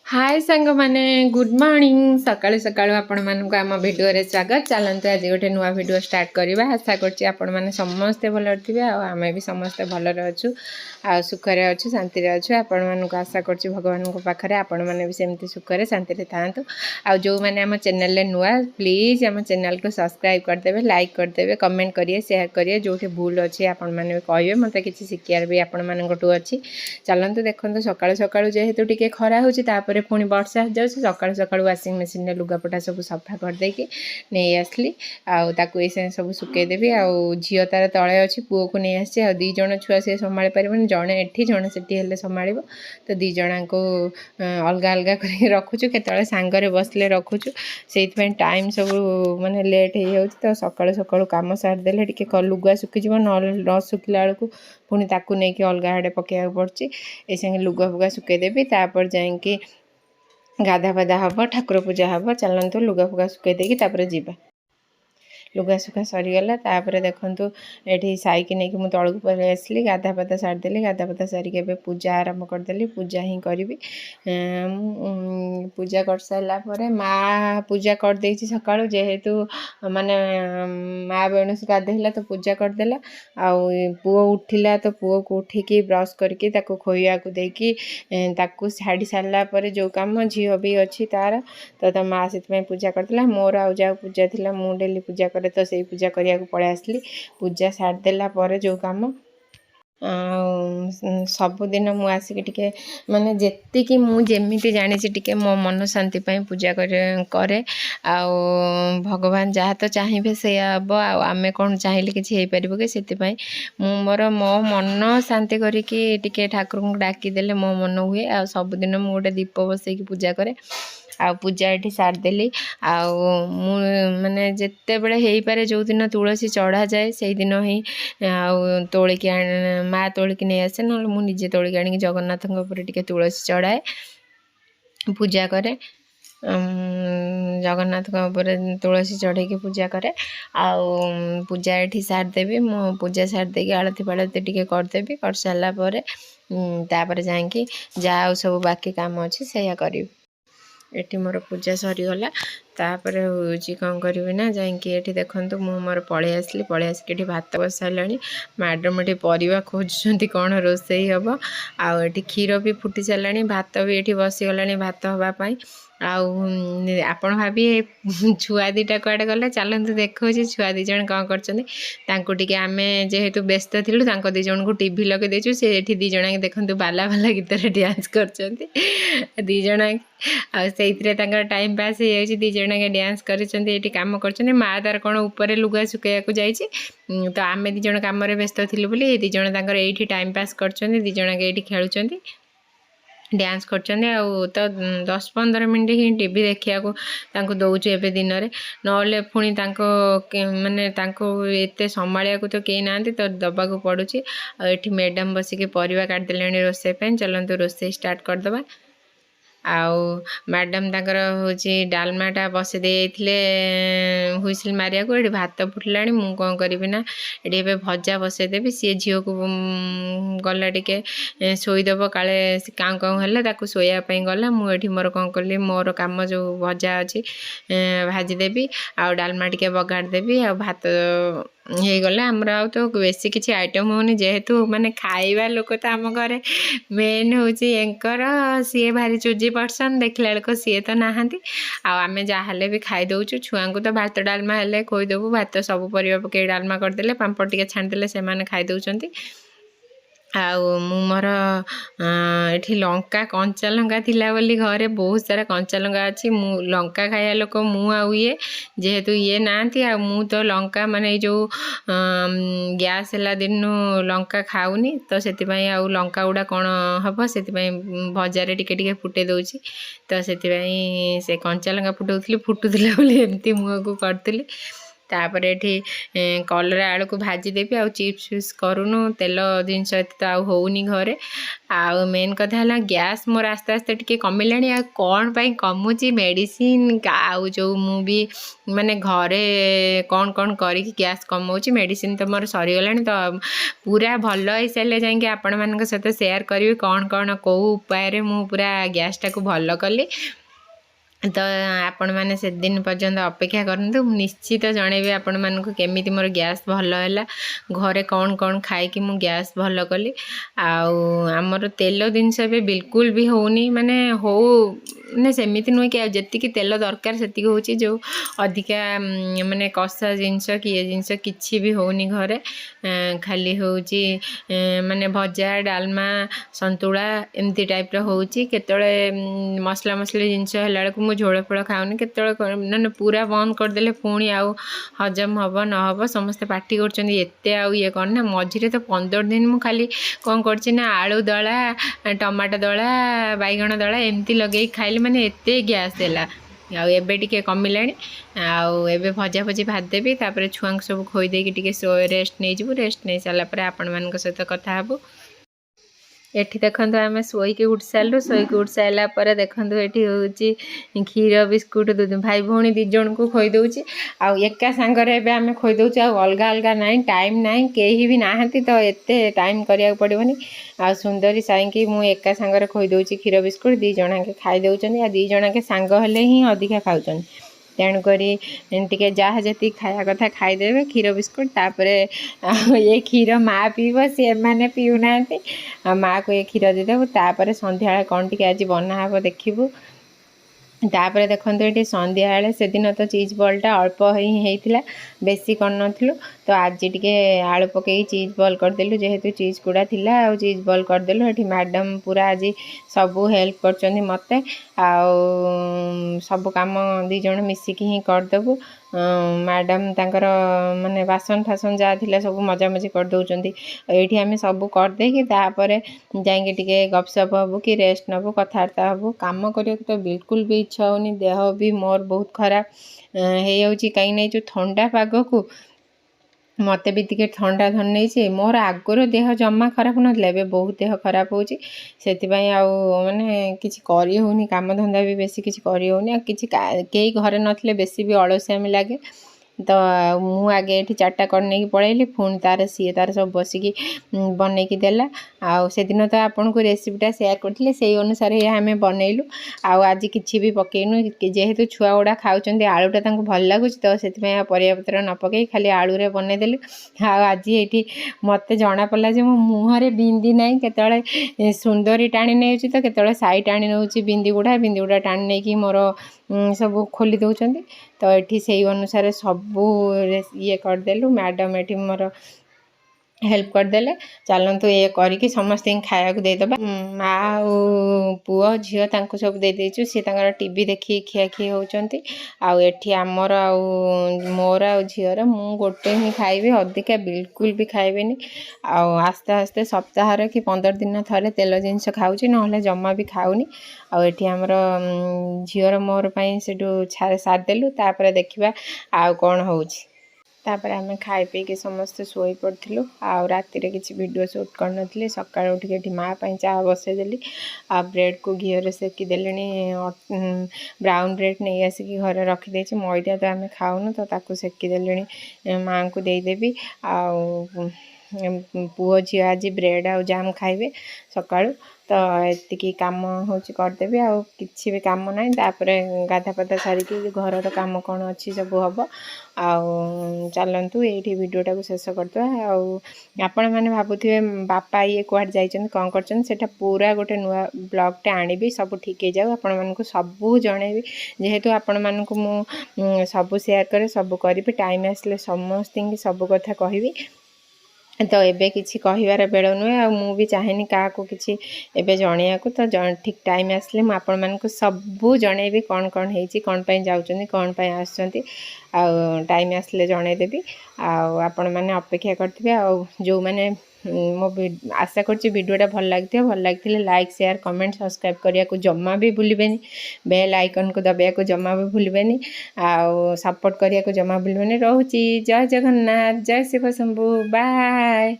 हाय सांग माने good morning सकाळू सकाळू आपण मानक आम भिडियो रे स्वागत चलते आज गोटे नुआ भिडियो स्टार्ट करवा आशा करछि आपण माने समस्ते भल थे आमे भी समस्ते भलरे अच्छु आ सुखरे अच्छु शांति रे अच्छु आपण मानक आशा करछि भगवान को पाखरे आपण माने भी सेमती सुखरे शांति रे थांतु आ जो माने आम चैनल रे नुआ प्लीज आम चैनल को सब्सक्राइब कर देबे लाइक कर देबे कमेंट करिए शेयर करिए जोठी भूल अछि आपण माने कहबे मते किछि सिखियार भी आपण मानकटू अछि चलंतु देखंतु सकाळू सकाळू जेहेतु टिके खरा होछि तापरे पुणी वर्षा जाऊँ सकाळू सकाळू वाशिंग मशीन में लुगापटा सब सफा करदेकि नहीं आसली आउ ये सब सुखईदेवी आउ झील तार तले अच्छी पुओ को नहीं आसी आ दी जण छुआ सी संभाली पारे जड़े एठी जड़े से संभाल तो दी जणा को अलग अलग कर रखुचु केतले सांगरे बसले रखुचु से टाइम सब माने लेट हो जाऊँ तो सकाळू सकाळू काम सारिदेले टिके लुगा सुखीज न सुखिला बेलू पुणी ताकू नहीं कि अलग आड़े पकड़ा पड़ी ए संगे लुगा फुगा सुखईदेवी तापर जाइए गाधा पाधा हम ठाकुर पूजा हम चलतु लुगा फुगा सुखई देकी जीवा लुगा सुखा सरीगला तापर देखु ये साइक नहीं कि तौक पलि आसली गाधा पाधा सारिदेली गाधा पाधा सारिक पूजा आरंभ करदेली पूजा ही करी पूजा कर सारापर माँ पूजा कर दे सका जेहेतु माने माँ बेणुस गाधेला तो पूजा करदेला आउ पुओ उठिला तो पुओ को उठिकी ब्रश करके खोया को देकी छाड़ी सारापर जो कम झील भी अच्छी तार तो माँ से पूजा करदेला मोर आउ जा पूजा थी मु डेली पूजा करे तो से पूजा करिया पड़े आसली पूजा सारिदेला जो कम सबुदिन मु आसिक टिके माने जेतिकी मु जेमिति जानी टिके मो मन शांति पाई पूजा करे आउ भगवान जहाँ तो चाहिए से हम आमे कौन चाहिए कि पार कि से मोर मो मन शांति करिकी टिके ठाकुर को डाकीदेले मो मन हुए आ सबुदिन मु गोटे दीप बसैकी पूजा करे आ पूजा ये सारिदेली आउ माने जिते बड़े हो पारे जो दिन तुलसी चढ़ा जाए से दिन ही आउ तोलिकी माँ तोलिकी नहीं आसे ना मुझे तोलिकी आनिक जगन्नाथ टे तुलसी चढ़ाए पूजा करे जगन्नाथ तुलसी चढ़े पूजा करे आउ पूजा ये सारिदेवी मो पूजा सारिदेकी आलती फालती टे करदेवी कर सारापर तापर जाकि जहाँ सब बाकी काम अच्छे से करी एटी मोर पूजा सरीगला तापर हूँ कौन करी ना जाकि देखु मु मोर पलि आसली पलि आसिक भात बस सारे मैडम ये परिवा खोजुंट कौन रोसे हम आउ ये क्षीर भी फुटी सारे भात भी ये बसीगला भात हाँपाई आपण भाभी छुआ दीटा कुआडे गले चलते देखो छुआ दीज कौन कर आम जेहेतु व्यस्त थिलु दी जन को टीवी लगे देचु से दी जना देखते बाला बाला गीत डांस कर दीज से टाइम पास हो दी जना डांस कर कम कर माँ तार कौन ऊपर लुगा सुखा जाइए तो आम दी जन कम व्यस्त थिलु बोली दी जन ये टाइम पास कर दी जना ये खेलुं डांस कर तो 10-15 मिनट ही टीवी देखा दौचु एवं दिन में ना पुणी माने एत संभालिया तो कई ना तो दबाक पड़ू ये मैडम बसिक परिवा काटिदेले रोषे चलते रोषे स्टार्ट करदे आउ मैडम ताकर हूँ डालमाटा बसई देते हुइसिल मारिया को ये भात फुटला मु कौन करी ना ये भजा बसईदेवी सी झील को गला टिके शोईदेव काले काँ कौन है शोयापाई गला मुझे मोर कौन कली मोर कम जो भजा अच्छी भाजीदेवी आउ डालमा टिके बगाड़देवी आ भात हो गला आमर आ तो बेसी किसी आइटम होनी जेहेतु माने खाइबा लोक तो आम घरे मेन हूँ एंकर सी भारी चुजी पर्सन देखला बेलक सी तो नहांती आमे जहाँ भी खाई दौचु छुआ को तो भात डालमा हेले खोईदेबू भात सब परिवा पकई डालमा करदेले पांपड़ टिके छाणीदेले से माने खाई दौचंती आउ मोर ये लंका कंचा लंका थिला बोली घरे बहुत सारा कंचा लंका अच्छी मु लंका खाया लोक मु आउ ये जेहेतु ये नांती आ मु तो लंका माने जो गैस है दिन लंका खाऊनी तो से आउ लंका गुड़ा कौन हम से भजार टिके फुटे दौची तो से कंचा लंका फुटाऊली फुटुला बोली एमती मुँह को करती तापर एठी कलरा आलू को भाजी देबी आ चिप्स फिप्स करूनु तेल जिनस तो आउ होउनी घरे आ मेन कथा है गैस मोर आस्ते आस्ते टिके कमिलानी आ कौन पाई कमुची मेडिसिन आउ जो मु भी माने घरे कौन कौन करी गैस कमाऊँगी मेडिसिन तो मोर सरीगलानी तो पूरा भल हो सारे जाकि आपण मान सहित सेयार करी कौन कौन कौ उपाय मु पूरा गैस टाक भल कली तो आपण मैंने से दिन पर्यंत अपेक्षा करूँ निश्चित जनइबी आपण मानक केमी मोर गैस भल है घरे कौन कौन खाई मु गैस भल कली आमर तेल जिनस भी बिल्कुल भी होनी माने हो ने सेमिति नुहे कि जी तेल दरकार से हूँ जो अधिका माने कषा जिनस किए जिनस किसी भी होनी घरे खाली हूँ माने भजा डालमा संतुला एमती टाइप रोचे केतले मसला मसली जिनस है मु झोल फोड़ खाऊनी के पूरा बंद करदे पुणी आउ हजम हम न हम समस्ते पार्टी करते ये करना मझे तो 15 दिन मु खाली कौन कर आलू दला टमाटो दला बैगण दला एमती लगे खाइले माने एते गैस देला आउ एबे टिके कमिलानी आउ एबे भजा भजी भात देबी तापर छुआंक सब खोई देकी टिके रेस्ट नहीं जीवु रेस्ट नहीं सारा पर आपण मान सहित कथा हबु एठी देखंतु आमे सोईके उठ सारू सोईके उठ सारा पर देखंतु एठी होउची क्षीर बिस्कुट दूध भाई भौणी दी जन को खोई दउची आ एका सांगरे एबे आमे खोई दउची आ अलगा अलगा नाही टाइम नाही केही भी नाहंती तो एते टाइम करिया पड़िबनी आ सुंदरी साईंकी मु एका सांगरे खोई दउची क्षीर बिस्कुट दी जणा के खाई दउचनी आ दी जणा के सांग हेले ही अधिका खाउचनी तेणुक टे जहाँ जी खाया कथा खाईदे क्षीर बिस्कुट तापर ये क्षीर माँ पीब सी मैंने पीऊना माँ को ये क्षीर देदेबू तापर संध्या कौन टी आज बनाहब देखू तापर देखो ये संध्या से दिन तो चीज बॉलटा अल्प ही होता बेसी करनू तो आज टे आलू पकई चीज बॉल करदेलु जेहेतु चीज गुड़ा थिला आ चीज बॉल करदेलु ये मैडम पूरा आज सबू हेल्प कर मत सब काम दी जन मिसिकी ही करदेबु मैडम तांकर माने बासन फासन जहाँ थिला सब मजा मजी कर दउचंती एठी आमे सब करदे कि तापर जाइके टिके गपसप हबु कि रेस्ट नबु कथार्ता हबु काम करिया तो बिल्कुल भी इच्छा होनी देह भी मोर बहुत खराब हे जाउची कहीं नहीं जो ठंडा पाग को मते भी टिके ठंडा धन नहीं मोर आगर देह जमा खराब नथिला एबे बहुत देह खराब होची सेतिबाई आ माने किछि करी होनी काम धंदा भी बेसी किछि करी होनी आ किछि केही घरे नथिले बेसी भी अलसियामी लागे तो मु आगे ये 4टा कर नहीं पलैली पुणी तार सी तार सब बसिकी बनईकी देला आउ से दिन तो आपन को रेसिपीटा शेयर करथिले से अनुसार ये आमे बनैलु आउ आज किछि भी पकेइनु जेहेतु छुआ गुड़ा खाउचंदी आलूटा तांको भल लागुच तो सेतिबाई परिया पत्र न पकई खाली आलू रे बनै देलु आउ आज एठी मते जणा पड़ला जे मो मुहरे बिंदी नाही केतळे सुंदरी टाणी नेउची तो केतळे साई टाणी नेउची बिंदी गुड़ा टाणी नेकी मोर सब खोली दउचंदी तो ये से अनुसार सबू ये करदेलु मैडम ये मोर हेल्प करदेले चलतु ये करके समस्त खाया देदेबा माँ पुओ झील तांको सब दे देचु सी तांकर टीवी देखी खियाखी होउचंती आउ एठी आमर आउ मोर आउ झीर मु गोटे ही खाइबी अधिका बिल्कुल भी खाइबेनी आउ आस्ते आस्ते सप्ताह कि 15 दिन थरे तेल जिनस खाऊची नहले जमा भी खाऊनी आउ एठी आमर झीर मोर पई सेटू सारदेलु तापर देखिबा आउ कोन होउची तापर आमे खाई पी के समस्त सोई पड़थिलु आ राति रे किछि वीडियो शूट करनथले सकाळ उठ के माँ पई चाह बसे देली आ ब्रेड को घी रे सेकी देलेनी ब्राउन ब्रेड नहीं आसिकी घरे रखी देछि मैदा तो आमे खाउनु तो ताकू सेकी देलेनी माँ को दे देबी आ पुओ झी आज ब्रेड आ जाम खाइबे सकाळु तो एतिकी काम होची करदेबी आ किछि भी काम नाही तापर गाधा पाधा सारिकी घर काम कौन अच्छी सब हम आ चलतु ये वीडियोटा को शेष करदे आपण मैंने भावुवे बापा ये कुआड जाइछन कौन करछन सेटा पूरा गोटे नुआ ब्लॉगटे आनिबी सब ठीक हो जाऊ आपण मानकु सबू जणेबी जेहेतु आपण मानकु मु सबू शेयर करे सबू करी टाइम आसले समस्त सब कथा कहबी तो एबे किछि कहिवार बेल नुहे आ मु भी चाहेनी का को किछि एबे जणिया को तो ठीक टाइम आसले मु आपण मानकु सबू जणेबी कौन कौन हेछि कौन पई जाउचंदी कौन पई आछंती आ टाइम आसले जणे देबी आ आपण माने अपेक्षा करथिबे आ जो माने मो आशा करछि वीडियोटा भल लगी भल लगी लाइक शेयर कमेंट सब्सक्राइब करने को जमा भी भूलें बेल आइकन को दबाया को जमा भी भूलें आउ सपोर्ट करने को जमा भूलें रोची जय जगन्नाथ जय शिव शंभु बाय।